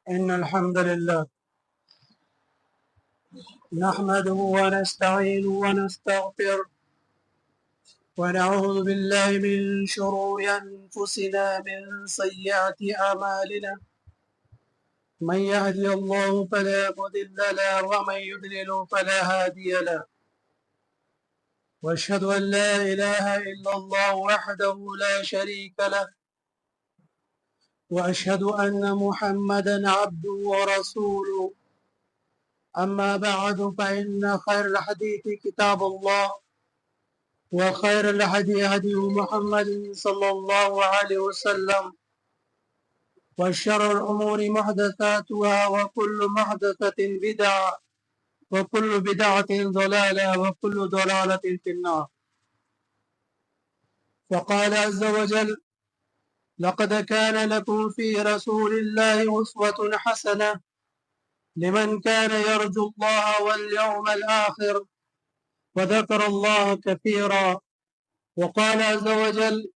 إن الحمد لله نحمده ونستعينه ونستغفره ونعوذ بالله من شرور أنفسنا من سيئات أعمالنا من يهدي الله فلا مضل له ومن يضلل فلا هادي له وأشهد أن لا إله إلا الله وحده لا شريك له وأشهد أن محمدا عبده ورسوله أما بعد فإن خير الحديث كتاب الله وخير الهدي هدي محمد صلى الله عليه وسلم وشر الأمور محدثاتها وكل محدثة بدعة وكل بدعة ضلالة وكل ضلالة في النار. وقال عز وجل: لقد كان لكم في رسول الله أسوة حسنة لمن كان يرجو الله واليوم الآخر وذكر الله كثيرا. وقال عز وجل: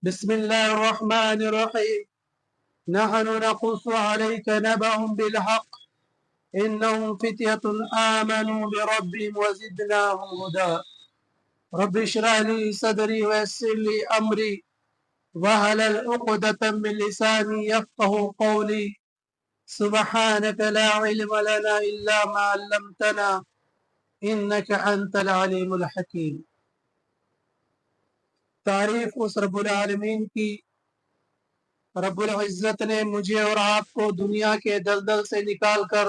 بسم الله الرحمن الرحيم نحن نقص عليك نبأهم بالحق إنهم فتية آمنوا بربهم وزدناهم هدى. رب اشرح لي صدري ويسر لي أمري واحلل عقدة من لساني يفقه قولي سبحانك لا علم لنا إلا ما علمتنا إنك أنت العليم الحكيم. تعریف اس رب العالمین کی رب العزت نے مجھے اور آپ کو دنیا کے دلدل سے نکال کر،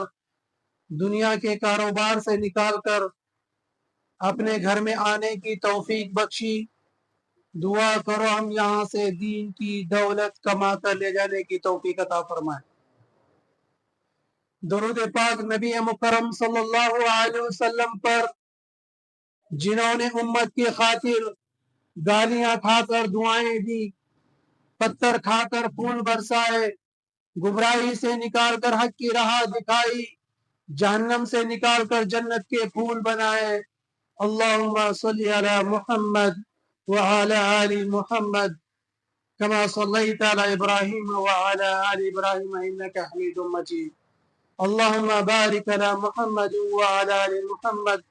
دنیا کے کاروبار سے نکال کر اپنے گھر میں آنے کی توفیق بخشی. دعا کرو ہم یہاں سے دین کی دولت کما کر لے جانے کی توفیق عطا فرمائے. درود پاک نبی مکرم صلی اللہ علیہ وسلم پر، جنہوں نے امت کی خاطر گالیاں کھا کر دعائیں دی، پتھر کھا کر خون برسائے، گمراہی سے نکال کر حق کی راہ دکھائی، جہنم سے نکال کر جنت کے پھول بنائے. اللہم صلی علی محمد وعلی آل محمد کما صلیت علی ابراہیم وعلی آل ابراہیم انک حمید مجید. اللہم بارک علی محمد وعلی آل محمد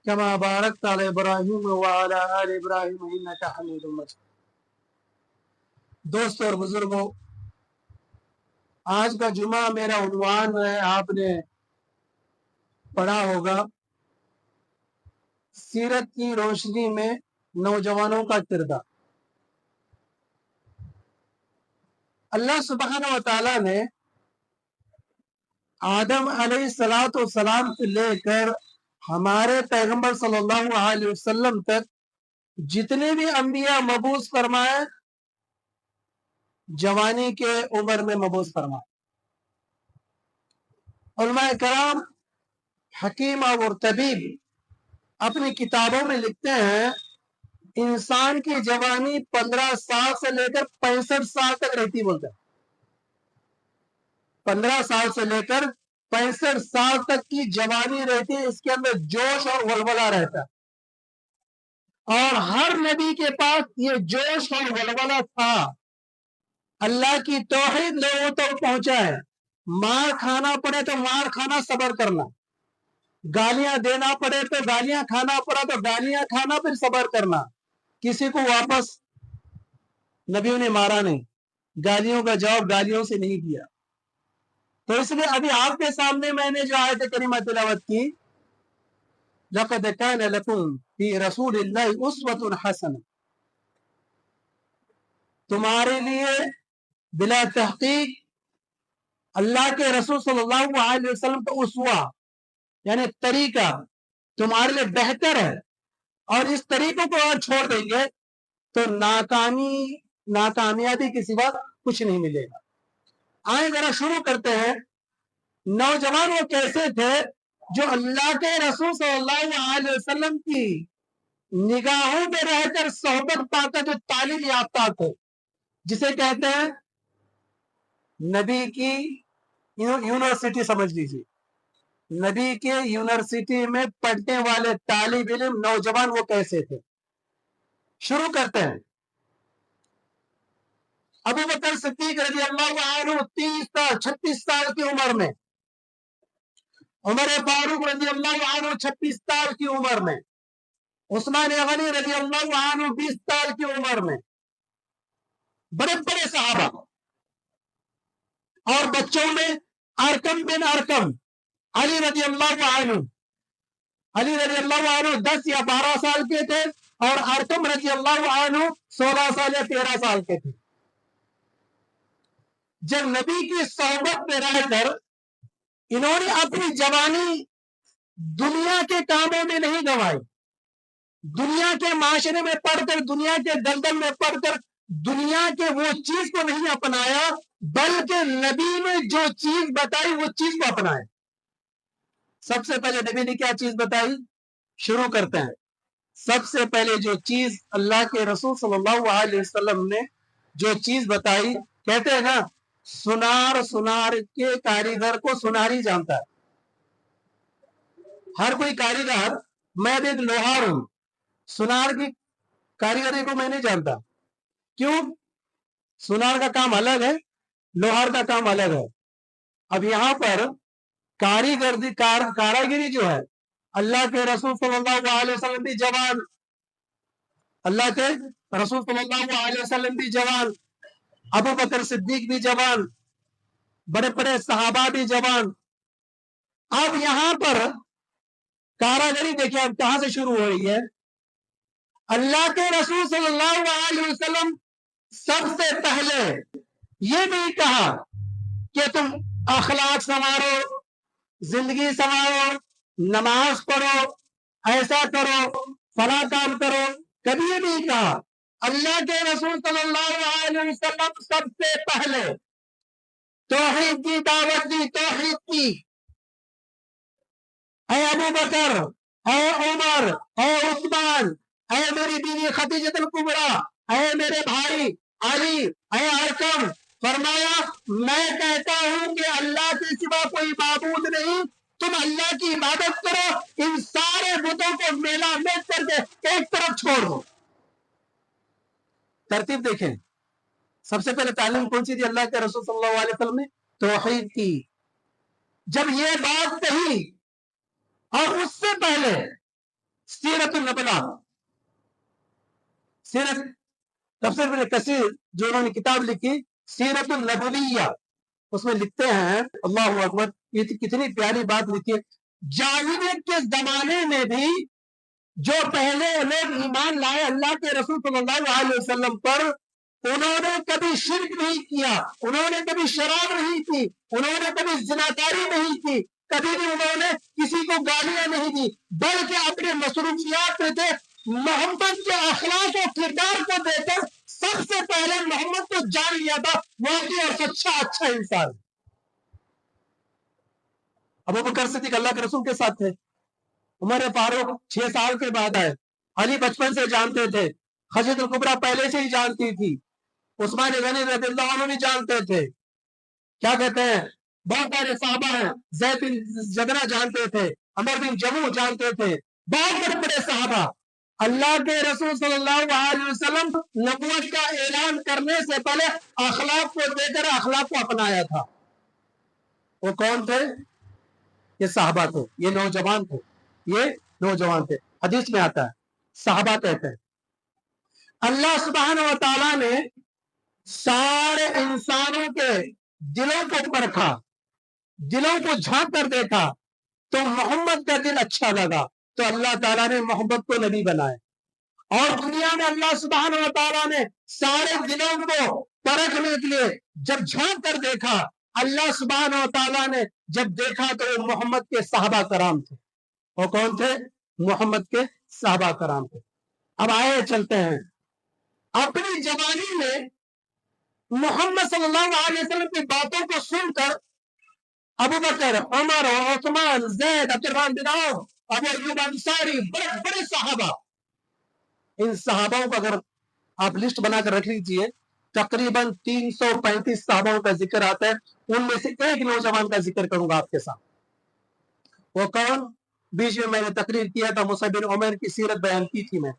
کما بارکت علی ابراہیم وعلی آل ابراہیم انک حمید مجید. دوستو اور بزرگوں، آج کا جمعہ میرا عنوان ہے، آپ نے پڑھا ہوگا، سیرت کی روشنی میں نوجوانوں کا کردار. اللہ سبحانہ و تعالیٰ نے آدم علیہ السلام سے لے کر ہمارے پیغمبر صلی اللہ علیہ وسلم تک جتنے بھی انبیاء مبعوث فرمائے، جوانی کے عمر میں مبعوث فرمائے. علماء کرام حکیم اور طبیب اپنی کتابوں میں لکھتے ہیں انسان کی جوانی 15 سال سے لے کر 65 سال تک رہتی. بولتے ہیں 15 سال سے لے کر 65 سال تک کی جوانی رہتی ہے. اس کے اندر جوش اور ولولہ رہتا ہے، اور ہر نبی کے پاس یہ جوش اور ولولہ تھا. اللہ کی توحید لوگوں تک پہنچا ہے. مار کھانا پڑے تو مار کھانا، صبر کرنا. گالیاں دینا پڑے تو گالیاں کھانا پڑا تو گالیاں کھانا، پھر صبر کرنا. کسی کو واپس نبیوں نے مارا نہیں، گالیوں کا جواب گالیوں سے نہیں دیا. تو اس لیے ابھی آپ کے سامنے میں نے جو آیت کریمہ تلاوت کی، لَقَدْ كَانَ لَكُمْ فِي رَسُولِ اللَّهِ أُسْوَةٌ حَسَنَةٌ، تمہارے لیے بلا تحقیق اللہ کے رسول صلی اللہ علیہ وسلم کا اسوہ یعنی طریقہ تمہارے لیے بہتر ہے. اور اس طریقے کو اگر چھوڑ دیں گے تو ناکامیابی کے سوا کچھ نہیں ملے گا. آئیں ذرا شروع کرتے ہیں. نوجوان وہ کیسے تھے جو اللہ کے رسول صلی اللہ علیہ وسلم کی نگاہوں میں رہ کر صحبت پا کر جو تعلیم یافتہ تھے، جسے کہتے ہیں نبی کی یونیورسٹی. سمجھ لیجیے، نبی کے یونیورسٹی میں پڑھنے والے طالب علم نوجوان وہ کیسے تھے. شروع کرتے ہیں. ابو بکر صدیق رضی اللہ عنہ 36 سال کی عمر میں، عمر فاروق رضی اللہ عنہ 36 سال کی عمر میں، عثمان غنی رضی اللہ عنہ 20 سال کی عمر میں، بڑے بڑے صحابہ. اور بچوں میں ارکم بن ارکم علی رضی اللہ عنہ، علی رضی اللہ عنہ 10 یا 12 سال کے تھے، اور ارکم رضی اللہ عنہ 16 سال یا 13 سال کے تھے. جب نبی کی صحبت میں رہ کر انہوں نے اپنی جوانی دنیا کے کاموں میں نہیں گنوائی، دنیا کے معاشرے میں پڑھ کر، دنیا کے دلدل میں پڑھ کر دنیا کے وہ چیز کو نہیں اپنایا، بلکہ نبی نے جو چیز بتائی وہ چیز کو اپنایا. سب سے پہلے نبی نے کیا چیز بتائی؟ شروع کرتے ہیں. سب سے پہلے جو چیز اللہ کے رسول صلی اللہ علیہ وسلم نے جو چیز بتائی، کہتے ہیں نا سنار کے کاریگر کو سناری جانتا ہے. ہر کوئی کاریگر، میں اب ایک لوہار ہوں، سنار کی کاریگری کو میں نہیں جانتا. کیوں؟ سنار کا کام الگ ہے، لوہار کا کام الگ ہے. اب یہاں پر کاراگری جو ہے، اللہ کے رسول صلی اللہ علیہ وسلم بھی جوان، اللہ کے رسول صلی اللہ علیہ وسلم بھی جوان، ابو بکر صدیق بھی جوان، بڑے بڑے صحابہ بھی جوان. اب یہاں پر کاراگری دیکھیں اب کہاں سے شروع ہو رہی ہے. اللہ کے رسول صلی اللہ علیہ وسلم سب سے پہلے یہ نہیں کہا کہ تم اخلاق سنوارو، زندگی سنوارو، نماز پڑھو، ایسا کرو، فلاں کام کرو، کبھی یہ نہیں کہا. اللہ کے رسول صلی اللہ علیہ وسلم سب سے پہلے توحید کی دعوت دی، توحید کی. اے ابو بکر، اے عمر، اے عثمان، اے میری بیوی خدیجہ الکبریٰ، اے میرے بھائی علی، اے ارکم، فرمایا میں کہتا ہوں کہ اللہ کے سوا کوئی معبود نہیں، تم اللہ کی عبادت کرو، ان سارے بتوں کو میلا میں کر کے ایک طرف چھوڑ دو. ترتیب دیکھیں، سب سے پہلے تعلیم کون سی تھی اللہ کے رسول صلی اللہ علیہ وسلم نے؟ توحید کی. جب یہ بات کہی، اور اس سے پہلے سیرت النبلا، سیرت تفسیر ابن کثیر جو انہوں نے کتاب لکھی سیرت النبویہ، اس میں لکھتے ہیں اللہ اکبر، یہ کتنی پیاری بات لکھی ہے. جاہلیت کے زمانے میں بھی جو پہلے لوگ ایمان لائے اللہ کے رسول صلی اللہ علیہ وسلم پر، انہوں نے کبھی شرک نہیں کیا، انہوں نے کبھی شراب نہیں کی، انہوں نے کبھی زناکاری نہیں کی، کبھی بھی انہوں نے کسی کو گالیاں نہیں دی، بلکہ اپنے مصروفیات میں تھے. محمد کے اخلاق و کردار کو دے کر سب سے پہلے محمد کو جان لیا تھا واقعی اور سچا اچھا انسان. ابو بکر صدیق اللہ کے رسول کے ساتھ تھے، عمر فاروق 6 سال کے بعد آئے، علی بچپن سے جانتے تھے، خدیجہ الکبریٰ پہلے سے ہی جانتی تھی، عثمان غنی رضی اللہ عنہ بھی جانتے تھے. کیا کہتے ہیں، بہت سارے صحابہ ہیں، زید بن جدنہ جانتے تھے، عمر بن جموع جانتے تھے، بہت بڑے بڑے صحابہ. اللہ کے رسول صلی اللہ علیہ وسلم نبوت کا اعلان کرنے سے پہلے اخلاق کو دے کر اخلاق کو اپنایا تھا. وہ کون تھے؟ یہ صحابہ تھے، یہ نوجوان تھے، یہ نوجوان تھے. حدیث میں آتا ہے، صحابہ کہتے ہیں اللہ سبحانہ و تعالیٰ نے سارے انسانوں کے دلوں کو پرکھا، دلوں کو جھانک کر دیکھا، تو محمد کا دل اچھا لگا، تو اللہ تعالیٰ نے محمد کو نبی بنائے. اور دنیا میں اللہ سبحانہ و تعالیٰ نے سارے دلوں کو پرکھنے کے لیے جب جھانک کر دیکھا، اللہ سبحانہ و تعالیٰ نے جب دیکھا تو وہ محمد کے صحابہ کرام تھے. وہ کون تھے؟ محمد کے صحابہ کرام تھے. اب آئے چلتے ہیں، اپنی جوانی میں محمد صلی اللہ علیہ وسلم کی باتوں کو سن کر ابو بکر، عمر، عثمان، زید، عبد الرحمن بن عوف، ابو ایوب انصاری، بڑے بڑے صحابہ، ان صحابوں کو اگر آپ لسٹ بنا کر رکھ لیجئے، تقریباً 335 صحابوں کا ذکر آتا ہے. ان میں سے ایک نوجوان کا ذکر کروں گا آپ کے ساتھ. وہ کون؟ بیچ میں نے تقریر کیا تھا، مصعب بن عمر کی سیرت بیان کی تھی میں.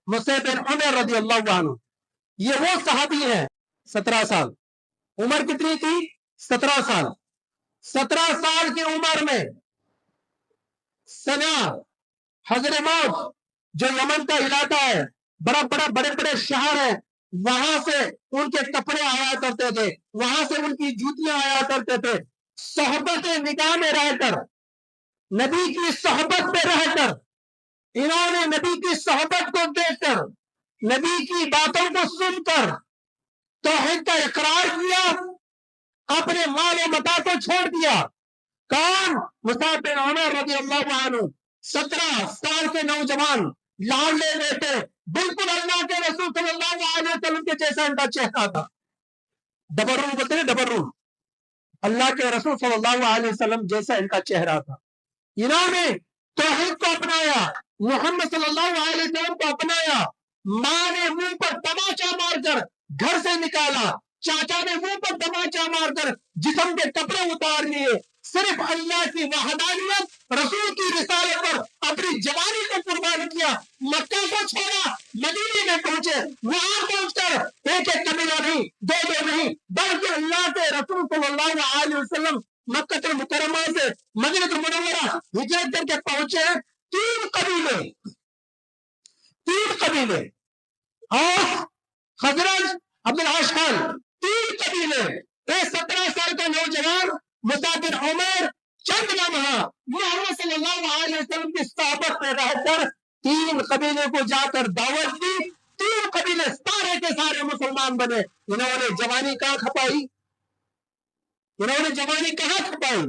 مصعب بن عمر رضی اللہ عنہ یہ وہ صحابی ہیں 17 سال، عمر کتنی تھی؟ 17 سال. 17 سال کی عمر میں سنا حضر موت جو یمن کا علاقہ ہے، بڑے بڑے شہر ہیں، وہاں سے ان کے کپڑے آیا کرتے تھے، وہاں سے ان کی جوتیاں آیا کرتے تھے. صحبت نگاہ میں رہ کر، نبی کی صحبت میں رہ کر، انہوں نے نبی کی صحبت کو دیکھ کر، نبی کی باتوں کو سن کر توحید کا اقرار کیا، اپنے مال و متاع کو چھوڑ دیا. کون؟ مصعب بن عمر رضی اللہ عنہ. 17 سال کے نوجوان، لاڈلے بیٹے، بالکل اللہ کے رسول صلی اللہ علیہ وسلم کے جیسا ان کا چہرہ تھا. ڈبرو بولتے ہیں، ڈبرو، اللہ کے رسول صلی اللہ علیہ وسلم جیسا ان کا چہرہ تھا. انہوں نے توحید کو اپنایا، محمد صلی اللہ علیہ وسلم کو اپنایا. ماں نے منہ پر تماچا مار کر گھر سے نکالا، چاچا نے منہ پر تماچا مار کر جسم کے کپڑے اتار لیے، صرف اللہ کی وحدانیت، رسول کی رسالت پر اپنی جوانی کو قربان کیا. مکہ کو چھوڑا، مدینے میں پہنچے، وہاں پہنچ کر ایک ایک قبیلہ نہیں، دو نہیں، بلکہ اللہ کے رسول صلی اللہ علیہ وسلم مکہ المکرمہ سے مدینہ المنورہ ہجرت کر کے پہنچے. 3 قبیلے اور خزرج، عبد الاشحل، 3 قبیلے. 17 سال کا نوجوان مصعب بن عمر چند لمحہ محمد صلی اللہ علیہ وسلم کی صحبت میں رہ کر 3 قبیلے کو جا کر دعوت دی. 3 قبیلے سارے کے سارے مسلمان بنے. انہوں نے جوانی کہاں کھپائی؟ انہوں نے جوانی کہاں کھپائی؟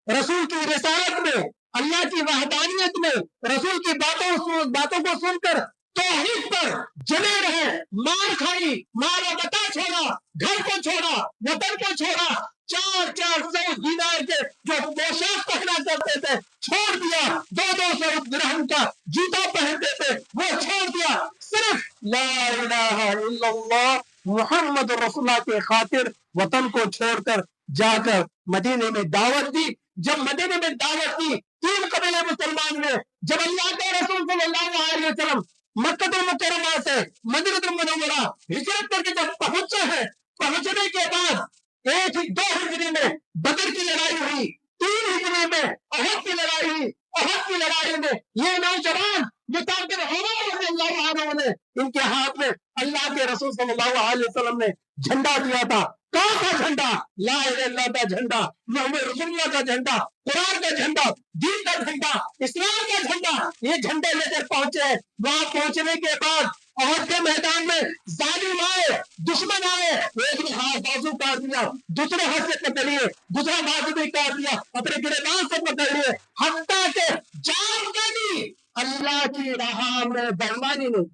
رسول کی رسالت میں، اللہ کی وحدانیت میں، رسول کی باتوں کو سن کر توحید پر جمے رہے. مار کھائی، مال و متاع چھوڑا، گھر کو چھوڑا، وطن کو چھوڑا. 400 دینار کے جو پوشاک پہنا کرتے تھے چھوڑ دیا. 200 درہم کا جوتا پہنتے تھے وہ چھوڑ دیا. صرف لا الہ الا اللہ محمد رسول اللہ کے خاطر وطن کو چھوڑ کر جا کر مدینے میں دعوت دی. جب مدینے میں دعوت دی 3 قبیلے مسلمان نے، جب اللہ کے رسول صلی اللہ علیہ وسلم مکہ المکرمہ سے مدینہ المنورہ ہجرت کر کے جب پہنچے ہیں، پہنچنے کے بعد 2 ہجری میں بدر کی لڑائی ہوئی، 3 ہجری میں احد کی لڑائی ہوئی. احد کی لڑائی میں یہ نوجوان مصعب بن عمر رضی اللہ عنہ نے ان کے ہاتھ میں اللہ کے رسول صلی اللہ علیہ وسلم نے جھنڈا دیا تھا. کون سا جھنڈا؟ لا الہ الا اللہ کا جھنڈا، محمد رسول اللہ کا جھنڈا، قرآن کا جھنڈا، دین کا جھنڈا، اسلام کا جھنڈا. یہ جھنڈے لے کر پہنچے. وہاں پہنچنے کے بعد احد کے میدان میں ظالم آئے، دشمن آئے، ایک نے ہاتھ بازو کاٹ دیا، دوسرے ہاتھ سے پکڑ لیے، دوسرا بازو بھی کاٹ دیا، اپنے گریبان سے پکڑ لیے، حتیٰ کہ جان کا بھی اللہ کی راہ میں بہمانی نہیں،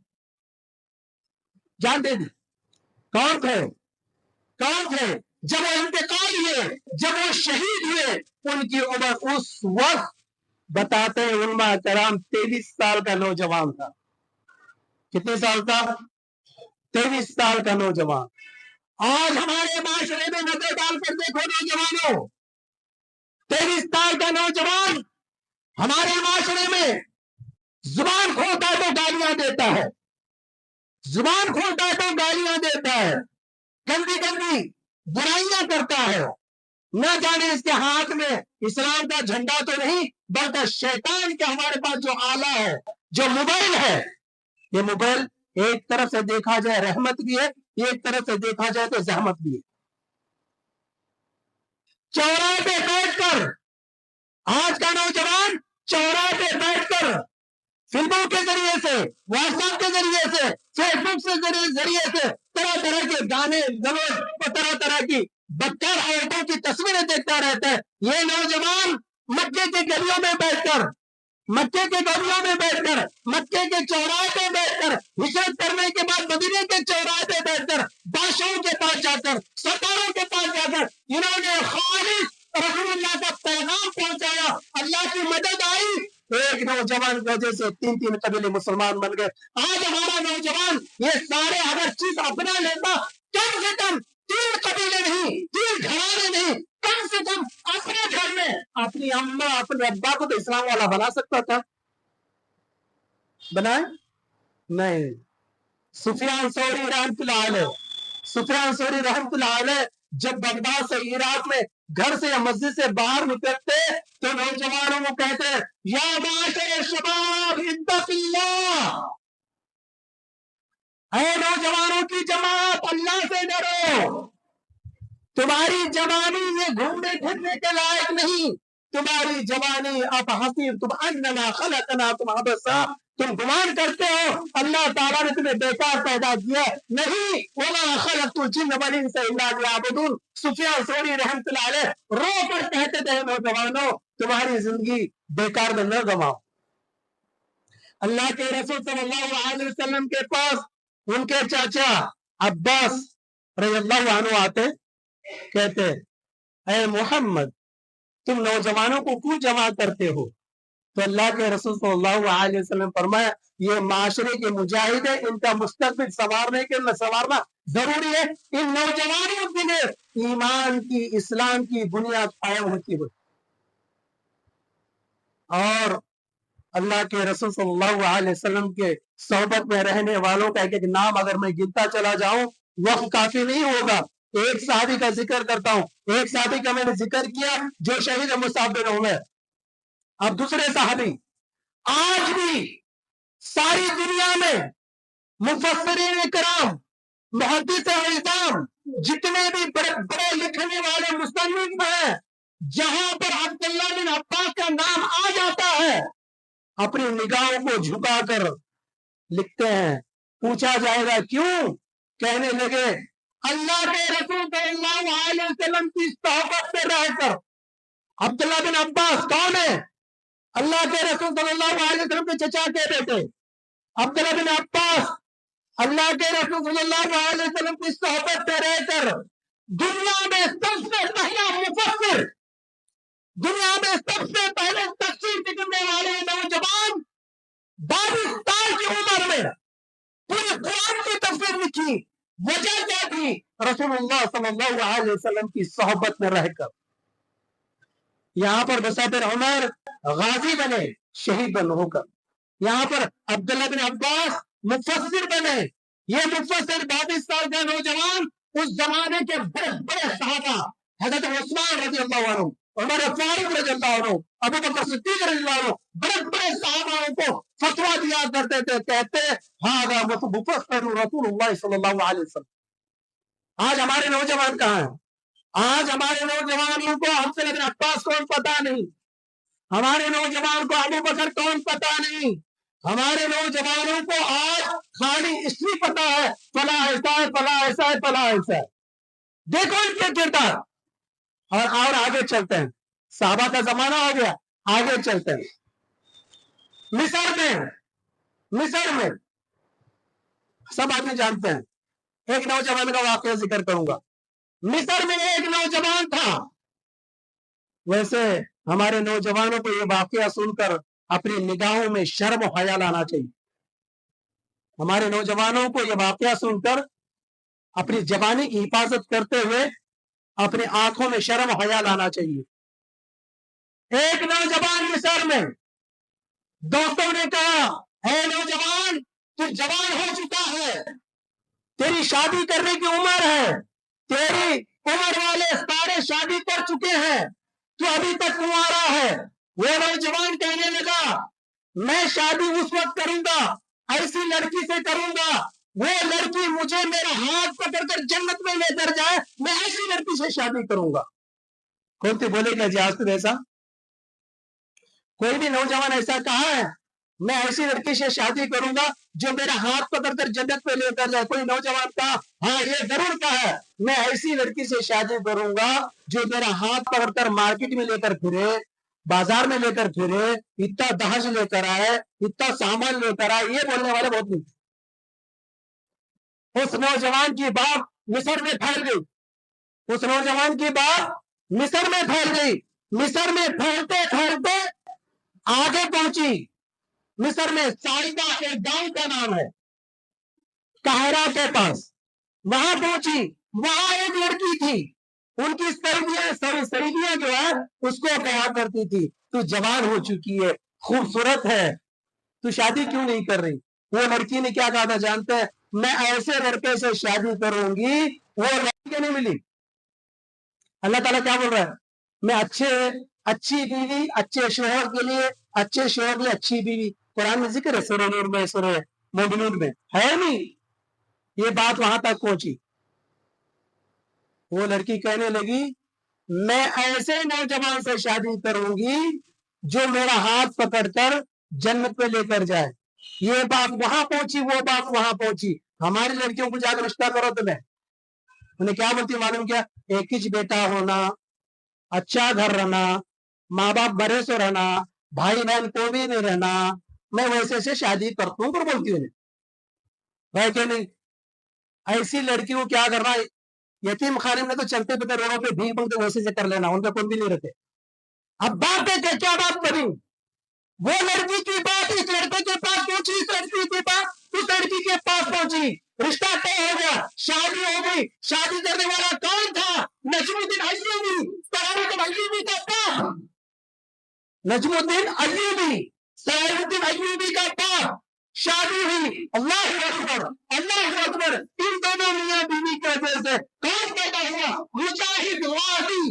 جان دے دی. کون تھے؟ جب وہ انتقال ہوئے، جب وہ شہید ہوئے، ان کی عمر اس وقت بتاتے ہیں علماء کرام 23 سال کا نوجوان تھا. کتنے سال کا؟ 23 سال کا نوجوان. آج ہمارے معاشرے میں نظر ڈال کر دیکھو نوجوانوں، 23 سال کا نوجوان ہمارے معاشرے میں زبان کھولتا ہے تو گالیاں دیتا ہے، زبان کھولتا ہے تو گالیاں دیتا ہے، گندی برائیاں کرتا ہے. نہ جانے اس کے ہاتھ میں اسلام کا جھنڈا تو نہیں، بلکہ شیطان کا ہمارے پاس جو آلہ ہے، جو موبائل ہے. یہ موبائل ایک طرف سے دیکھا جائے رحمت بھی ہے، ایک طرف سے دیکھا جائے تو زحمت بھی ہے. چوراہے پہ بیٹھ کر آج کا نوجوان چوراہے پہ بیٹھ کر فلموں کے ذریعے سے، واٹس ایپ کے ذریعے سے، فیس بک سے ذریعے سے طرح کے گانے اور طرح کی بدکار عورتوں کی تصویریں دیکھتا رہتا ہے. یہ نوجوان مکے کے گلیوں میں بیٹھ کر، مکے کے چوراہے پہ بیٹھ کر، ہجرت کرنے کے بعد مدینے کے چوراہے پہ بیٹھ کر، بادشاہوں کے پاس جا کر، سرداروں کے پاس جا کر انہوں نے خالص رسول اللہ کا پیغام پہنچایا. اللہ کی مدد آئی. ایک نوجوان کی وجہ سے 3 قبیلے مسلمان بن گئے. آج ہمارا نوجوان یہ سارے اگر چیز اپنا لیتا، کم سے کم 3 قبیلے نہیں، 3 گھرانے نہیں، کم سے کم اپنے گھر میں اپنی اماں، اپنے ابا کو تو اسلام والا بنا سکتا تھا. بنائے نہیں. سفیان ثوری رحمۃ اللہ علیہ، سفیان ثوری رحمۃ اللہ علیہ جب بغداد سے عراق میں گھر سے یا مسجد سے باہر نکلتے تو نوجوانوں کو کہتے یا معاشر شباب اتق اللہ، اے نوجوانوں کی جماعت اللہ سے ڈرو، تمہاری جوانی یہ گھومنے پھرنے کے لائق نہیں، تمہاری جوانی اب حسیب تم اننا خلقناکم عبثا، تم گمان کرتے ہو اللہ تعالیٰ نے تمہیں بیکار پیدا کیا، نہیں، وما خلقت الجن والانس الا لیعبدون۔ سفیان ثوری رحمۃ اللہ علیہ رو کر کہتے تھے نوجوانوں تمہاری زندگی بیکار میں نہ گواؤ۔ اللہ کے رسول صلی اللہ علیہ وسلم کے پاس ان کے چاچا عباس رضی اللہ عنہ آتے، کہتے اے محمد تم نوجوانوں کو کیوں جمع کرتے ہو؟ تو اللہ کے رسول صلی اللہ علیہ وسلم فرمایا یہ معاشرے کے مجاہد ہیں، ان کا مستقبل سنوارنا ضروری ہے، ان نوجوانوں کے لیے ایمان کی اسلام کی بنیاد قائم ہوتی ہے۔ اور اللہ کے رسول صلی اللہ علیہ وسلم کے صحبت میں رہنے والوں کا ایک ایک نام اگر میں گنتا چلا جاؤں وقت کافی نہیں ہوگا۔ ایک صحابی کا ذکر کرتا ہوں، ایک صحابی کا میں نے ذکر کیا جو شہید مصعب بن عمیر۔ اب دوسرے صحابی، آج بھی ساری دنیا میں مفسرین کرام، محدث اعظام، جتنے بھی بڑے لکھنے والے مصنف ہیں، جہاں پر عبداللہ بن عباس کا نام آ جاتا ہے اپنی نگاہوں کو جھکا کر لکھتے ہیں۔ پوچھا جائے گا کیوں؟ کہنے لگے اللہ کے رسول صلی اللہ علیہ وسلم کی صحبت میں رہ کر۔ عبداللہ بن عباس کون ہے؟ اللہ کے رسول صلی اللہ علیہ وسلم کے چچا کے بیٹے عبداللہ بن عباس اللہ کے رسول صلی اللہ علیہ وسلم کی صحبت میں رہ کر دنیا میں سب سے پہلا مفسر، دنیا میں سب سے پہلے تفسیر لکھنے والے نوجوان 22 سال کی عمر میں پورے قرآن کی تفسیر لکھی۔ وجہ کیا تھی؟ رسول اللہ صلی اللہ علیہ وسلم کی صحبت میں رہ کر۔ یہاں پر مصعب بن عمیر غازی بنے، شہید بن ہو کر، یہاں پر عبداللہ بن عباس مفسر بنے۔ یہ مفسر 22 سال کا نوجوان اس زمانے کے بڑے بڑے صحابہ حضرت عثمان رضی اللہ عنہ، عمر فاروق رضی اللہ عنہ، ابو بکر صدیق رضی اللہ عنہ، بڑے بڑے صحابہ کو فتوا دیا کرتے تھے، کہتے ہذا مفسر رسول اللہ صلی اللہ علیہ وسلم۔ آج ہمارے نوجوان کہاں ہیں؟ آج ہمارے نوجوانوں کو عبداللہ بن عباس کون پتا نہیں، ہمارے نوجوان کو ابو بکر کون پتا نہیں، ہمارے نوجوانوں کو آج خالی اسمی پتا ہے، فلاں ایسا ہے، فلاں ایسا ہے، فلاں ایسا ہے۔ دیکھو ان کے کردار۔ اور آگے چلتے ہیں، صحابہ کا زمانہ ہو گیا، آگے چلتے ہیں۔ مصر میں سب آدمی جانتے ہیں، ایک نوجوان کا واقعہ ذکر کروں گا۔ مصر میں ایک نوجوان تھا۔ ویسے ہمارے نوجوانوں کو یہ واقعہ سن کر اپنی نگاہوں میں شرم و حیا لانا چاہیے۔ ہمارے نوجوانوں کو یہ واقعہ سن کر اپنی زبانی کی حفاظت کرتے ہوئے اپنی آنکھوں میں شرم و حیا لانا چاہیے۔ ایک نوجوان مصر میں دوستوں نے کہا اے نوجوان تو جوان ہو چکا ہے، تیری شادی کرنے کی عمر ہے، تیری عمر والے سارے شادی کر چکے ہیں، تو ابھی تک کنوارا ہے۔ وہ نوجوان کہنے لگا میں شادی اس وقت کروں گا ایسی لڑکی سے کروں گا، وہ لڑکی مجھے میرا ہاتھ پکڑ کر جنت میں لے کر جائے، میں ایسی لڑکی سے شادی کروں گا۔ کون تھی بولے گا جی آج تک ایسا کوئی بھی نوجوان ایسا کہا ہے میں ایسی لڑکی سے شادی کروں گا جو میرا ہاتھ پکڑ کر جنت میں لے کر جائے؟ کوئی نوجوان کہا ہاں یہ ضرور کہا ہے میں ایسی لڑکی سے شادی کروں گا جو میرا ہاتھ پکڑ کر مارکیٹ میں لے کر پھرے، بازار میں لے کر پھرے، اتنا دہج لے کر آئے، اتنا سامان لے کر آئے۔ یہ بولنے والے بہت نہیں۔ اس نوجوان کی بات مصر میں پھیل گئی، اس نوجوان کی بات مصر میں پھیل گئی، مصر میں پھیلتے پھیلتے آگے پہنچی۔ مصر میں سائدہ ایک گاؤں کا نام ہے، قاہرہ کے پاس، وہاں پہنچی۔ وہاں ایک لڑکی تھی، ان کی سریدیاں جو ہے اس کو کہا کرتی تھی تو جوان ہو چکی ہے، خوبصورت ہے، تو شادی کیوں نہیں کر رہی؟ وہ لڑکی نے کیا کہا تھا جانتے ہیں؟ میں ایسے لڑکے سے شادی کروں گی وہ لڑکی نہیں ملی. اللہ تعالیٰ کیا بول رہا ہے؟ میں اچھی بیوی اچھے شوہر کے لیے اچھے شوہر کے لیے اچھی بیوی. قرآن میں ذکر ہے سورہ نور میں سورہ مومنون میں ہے نہیں. یہ بات وہاں تک پہنچی. وہ لڑکی کہنے لگی میں ایسے نوجوان سے شادی کروں گی جو میرا ہاتھ پکڑ کر جنت پہ لے کر جائے. یہ بات وہاں پہنچی وہ بات وہاں پہنچی. ہماری لڑکیوں کو جا کر رشتہ کرو تو میں انہیں کیا بولتی معلوم کیا؟ ایک ہی بیٹا ہونا, اچھا گھر رہنا, ماں باپ بڑے سے رہنا, بھائی بہن کو بھی نہیں رہنا, میں ویسے سے شادی کرتا ہوں. پر بولتی ہوں بھائی کہ نہیں ایسی لڑکی کو کیا کرنا؟ یتیم خانے میں تو چلتے پھرتے روڈوں پہ بھیک مانگتے ویسے سے کر لینا, ان پہ کوئی بھی نہیں رہتے. اب بات ہے کہ کیا بات کریں؟ وہ لڑکی کی بات اس لڑکے کے پاس پہنچی, اس لڑکی کی بات اس لڑکی کے پاس پہنچی. رشتہ طے ہو گیا, شادی ہو گئی. شادی کرنے والا کون تھا؟ نجم الدین ایوبی, صلاح الدین ایوبی کا باپ. نجم الدین ایوبی, صلاح الدین ایوبی کا باپ. شادی ہوئی. اللہ اکبر اللہ اکبر. ان دونوں میاں بیوی کی وجہ سے کون پیدا ہوا؟ مجاہد وادی.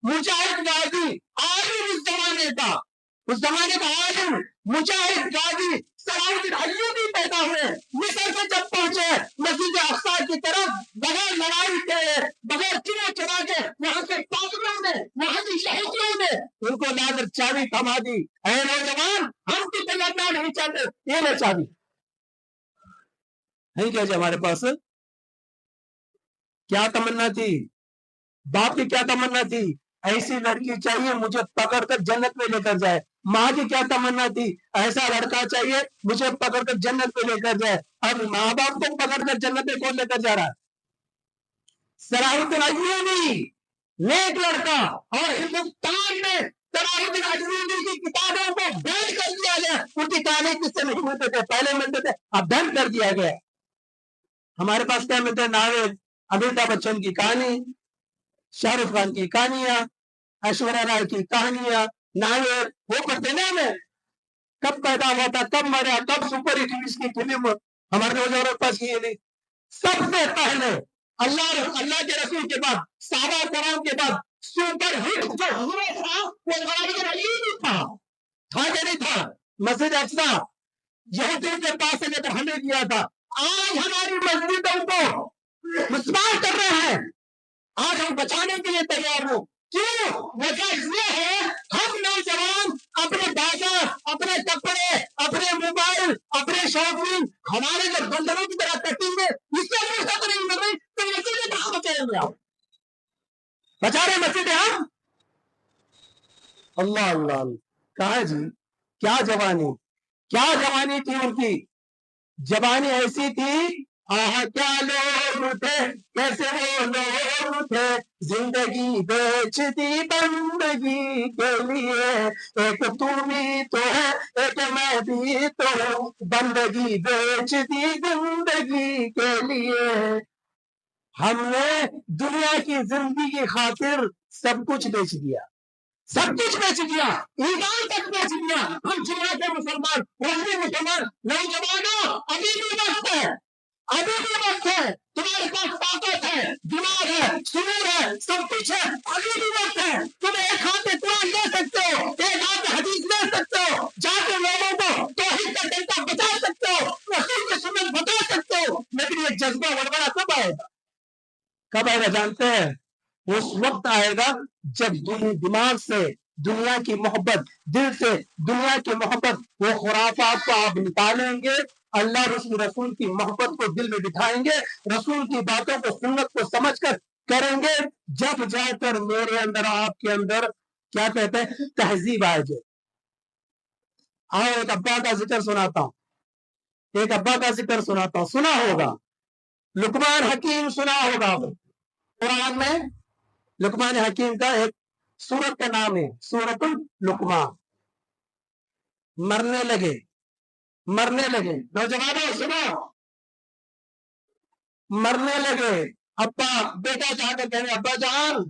مجاہد وادی عالم اس زمانے کا, اس زمانے کا عالم مجاہد غازی صلاح الدین ایوبی پیدا ہوئے. مصر سے جب پہنچے مسجد اقصی کی طرف بغیر لڑائی کے بغیر چرا چڑھا کے وہاں سے قافلوں نے وہاں کی شہیدوں نے ان کو لا کر چابی تھما دی. اے نوجوان ہم کی تمنا نہیں چاہتے, یہ لے چابی. نہیں کیا جی ہمارے پاس کیا تمنا تھی؟ باپ کی کیا تمنا تھی؟ ایسی لڑکی چاہیے مجھے پکڑ کر جنت میں لے کر جائے. ماں کی کیا تمنا تھی؟ ایسا لڑکا چاہیے مجھے پکڑ کر جنت پہ لے کر جائے. اب ماں باپ کو پکڑ کر جنت پہ کون لے کر جا رہا ہے؟ صلاح الدین ایوبی نیک لڑکا, اور ہندوستان میں صلاح الدین ایوبی کی کتابوں کو بین کر دیا گیا. ان کی کہانی کس سے نہیں ملتے تھے, پہلے ملتے تھے, اب بین کر دیا گیا. ہمارے پاس کیا ملتے ہیں؟ ناول, امیتابھ بچن کی کہانی, شاہ رخ خان کی کہانیاں, ایشوریا رائے کی کہانیاں, ناول. وہ پڑھتے نا ہمیں کب پیدا ہوا تھا, کب مرا, کب سپر ہٹ ہوئی اس کی فلم. ہمارے نوجوانوں کے پاس یہ نہیں. سب سے پہلے اللہ کے رسول کے بعد صحابہ کرام کے بعد سپر ہٹ جو ہوا تھا وہ صلاح الدین ایوبی تھا. تھا کہ نہیں تھا؟ مسجد اقصی یہودیوں کے پاس سے لے کر ہمیں دیا تھا. آج ہماری مسجدوں کو مسمار کر رہے ہیں, آج ہم بچانے کے لیے تیار ہوں. کیوں؟ وجہ یہ ہے ہم نوجوان اپنے بازار, اپنے کپڑے, اپنے موبائل, اپنے شاپنگ ہمارے جو بندروں کی طرح کٹیں گے, اس سے فرصت نہیں مل رہی تو مسجدیں کہاں بچائیں گے؟ آپ بچا رہے مسجدیں ہم. اللہ اللہ کہا جی کیا جوانی, کیا جوانی تھی ان کی. جوانی ایسی تھی, آہ کیا لوگ تھے, کیسے وہ لوگ تھے, زندگی بیچ دی بندگی کے لیے. ایک تو بھی تو ہے ایک میں بھی تو ہوں, بندگی بیچ دی زندگی کے لیے. ہم نے دنیا کی زندگی کی خاطر سب کچھ بیچ دیا, سب کچھ بیچ دیا, ایمان تک بیچ دیا. ہم چلا کے مسلمان, روحانی مسلمان. نوجوانوں ابھی بھی وقت ہے, ابھی بھی وقت ہے. تمہارے پاس طاقت ہے, دماغ ہے, سرور ہے, سب کچھ ہے, ابھی بھی وقت ہے. تم ایک ہاتھ میں قرآن لے سکتے ہو, ایک ہاتھ میں حدیث لے سکتے ہو, جا کے لوگوں کو توحید کا ڈنڈا بتا سکتے ہو, رسول کی سنت بتا سکتے ہو. لیکن یہ جذبہ ورورہ کب آئے گا؟ کب آئے گا جانتے ہیں؟ اس وقت آئے گا جب دماغ سے دنیا کی محبت, دل سے دنیا کی محبت, وہ خرافات کو آپ نکالیں گے, اللہ رسول کی محبت کو دل میں بٹھائیں گے, رسول کی باتوں کو سنت کو سمجھ کر کریں گے, جب جا کر میرے اندر آپ کے اندر کیا کہتے ہیں تہذیب آئے جائے. آؤ ایک ابا کا ذکر سناتا ہوں, ایک ابا کا ذکر سناتا ہوں, سنا ہوگا لقمان حکیم, سنا ہوگا قرآن میں. لقمان حکیم کا ایک سورت کا نام ہے سورت لقمان. مرنے لگے, مرنے لگے, نوجوانوں سنو, مرنے لگے. ابا بیٹا جا کر کہنے ابا جان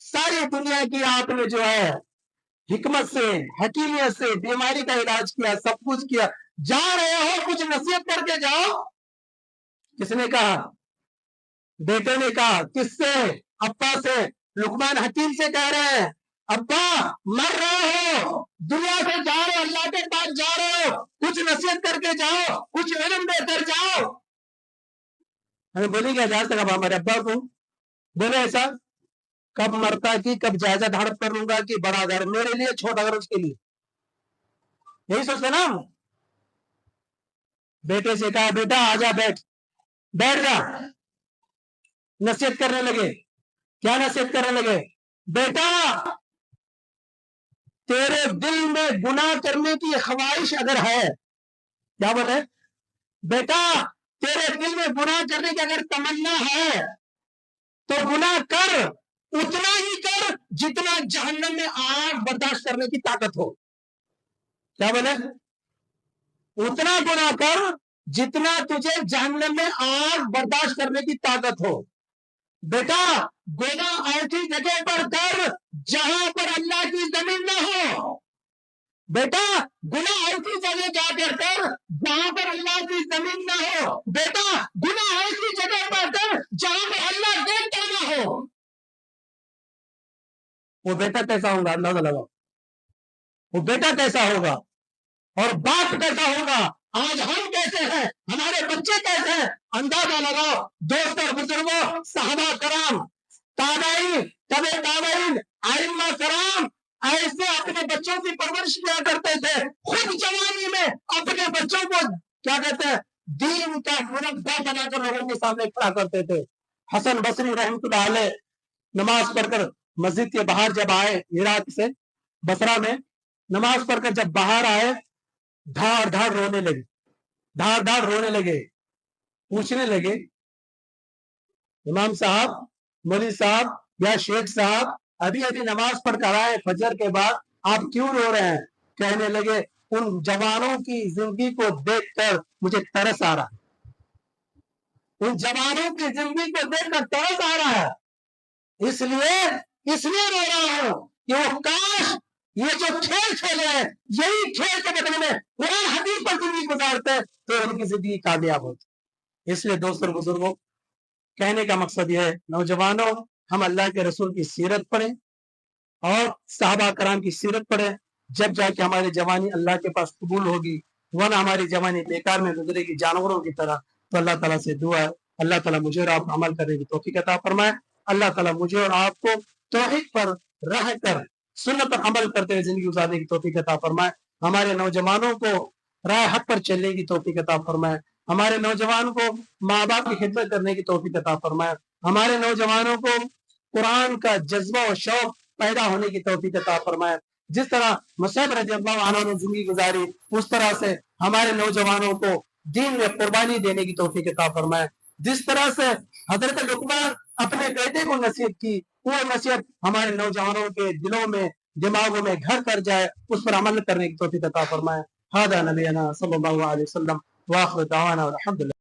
ساری دنیا کی آپ نے جو ہے حکمت سے حکیمیت سے بیماری کا علاج کیا, سب کچھ کیا, جا رہے ہو کچھ نصیحت کر کے جاؤ. کس نے کہا؟ بیٹے نے کہا. کس سے؟ ابا سے. لقمان حکیم سے کہہ رہے ہیں ابا مر رہے ہو, دنیا سے جا رہے ہو, اللہ کے پاس جا رہے ہو, کچھ نصیحت کر کے جاؤ, کچھ علم دے کر جاؤ. ہمیں بولے گا اجازت کا ہمارے ابا کو بولے ایسا کب مرتا کی کب جائزہ ہڑپ کر لوں گا کہ بڑا گھر میرے لیے چھوٹا گھر اس کے لیے, یہی سوچتے نا. بیٹے سے کہا بیٹا آجا بیٹھ جا. نصیحت کرنے لگے. کیا نصیحت کرنے لگے؟ بیٹا تیرے دل میں گناہ کرنے کی خواہش اگر ہے, کیا بولے بیٹا تیرے دل میں گناہ کرنے کی اگر تمنا ہے تو گناہ کر, اتنا ہی کر جتنا جہنم میں آگ برداشت کرنے کی طاقت ہو. کیا بولے؟ اتنا گناہ کر جتنا تجھے جہنم میں آگ برداشت کرنے کی طاقت ہو. بیٹا گناہ ایسی جگہ پر کر جہاں پر اللہ کی زمین نہ ہو. بیٹا گناہ ایسی جگہ جا کر کر جہاں پر اللہ کی زمین نہ ہو. بیٹا گناہ ایسی جگہ پر کر جہاں پر اللہ دیکھتا نہ ہو. وہ بیٹا کیسا ہوگا اندازہ لگاؤ. وہ بیٹا کیسا ہوگا اور باپ کیسا ہوگا. آج ہم کیسے ہیں, ہمارے بچے کیسے ہیں, اندازہ لگاؤ. دوست اور بزرگوں, صحابہ کرام, تابعین, تبع تابعین, ائمہ کرام ایسے اپنے بچوں کی پرورش کیا کرتے تھے. خود جوانی میں اپنے بچوں کو کیا کہتے ہیں دین کا مربع بنا کر لوگوں کے سامنے کھڑا کرتے تھے. حسن بصری رحمۃ اللہ علیہ نماز پڑھ کر مسجد کے باہر جب آئے, عراق سے بصرہ میں نماز پڑھ کر جب باہر آئے, دھاڑ دھاڑ رونے لگے. دھاڑ دھاڑ رونے لگے. پوچھنے لگے امام صاحب, مولوی صاحب یا شیخ صاحب, ابھی ابھی نماز پڑھ کر آئے فجر کے بعد, آپ کیوں رو رہے ہیں؟ کہنے لگے ان جوانوں کی زندگی کو دیکھ کر مجھے ترس آ رہا ہے. ان جوانوں کی زندگی کو دیکھ کر ترس آ رہا ہے, اس لیے رو رہا ہوں کہ وہ کاش یہ جو کھیل کھیلے ہیں یہی کھیل کے بدلے میں قرآن حدیث پر زندگی گزارتے تو ان کی زندگی کامیاب ہوتی. اس لیے دوستوں بزرگوں, کہنے کا مقصد یہ ہے نوجوانوں ہم اللہ کے رسول کی سیرت پڑھیں اور صحابہ کرام کی سیرت پڑھیں, جب جا کے ہماری جوانی اللہ کے پاس قبول ہوگی, ورنہ ہماری جوانی بیکار میں گزرے گی جانوروں کی طرح. تو اللہ تعالیٰ سے دعا ہے اللہ تعالیٰ مجھے اور آپ عمل کرنے کی توفیق عطا فرمائے. اللہ تعالیٰ مجھے اور آپ کو توحید پر رہ کر سنت پر عمل کرتے ہوئے زندگی گزارنے کی توفیق عطا فرمائے. ہمارے نوجوانوں کو راہ حق پر چلنے کی توفیق عطا فرمائے. ہمارے نوجوانوں کو ماں باپ کی خدمت کرنے کی توفیق عطا فرمائے. ہمارے نوجوانوں کو قرآن کا جذبہ و شوق پیدا ہونے کی توفیق عطا فرمائے. جس طرح مصعب رضی اللہ عنہ نے زندگی گزاری, اس طرح سے ہمارے نوجوانوں کو دین میں قربانی دینے کی توفیق عطا فرمائے. جس طرح سے حضرت لقمان اپنے بیٹے کو نصیحت کی, وہ نصیحت ہمارے نوجوانوں کے دلوں میں دماغوں میں گھر کر جائے, اس پر عمل کرنے کی توفیق عطا فرمائے. هذا نبینا صلی اللہ علیہ وسلم, واخر دعوانا الحمد للہ.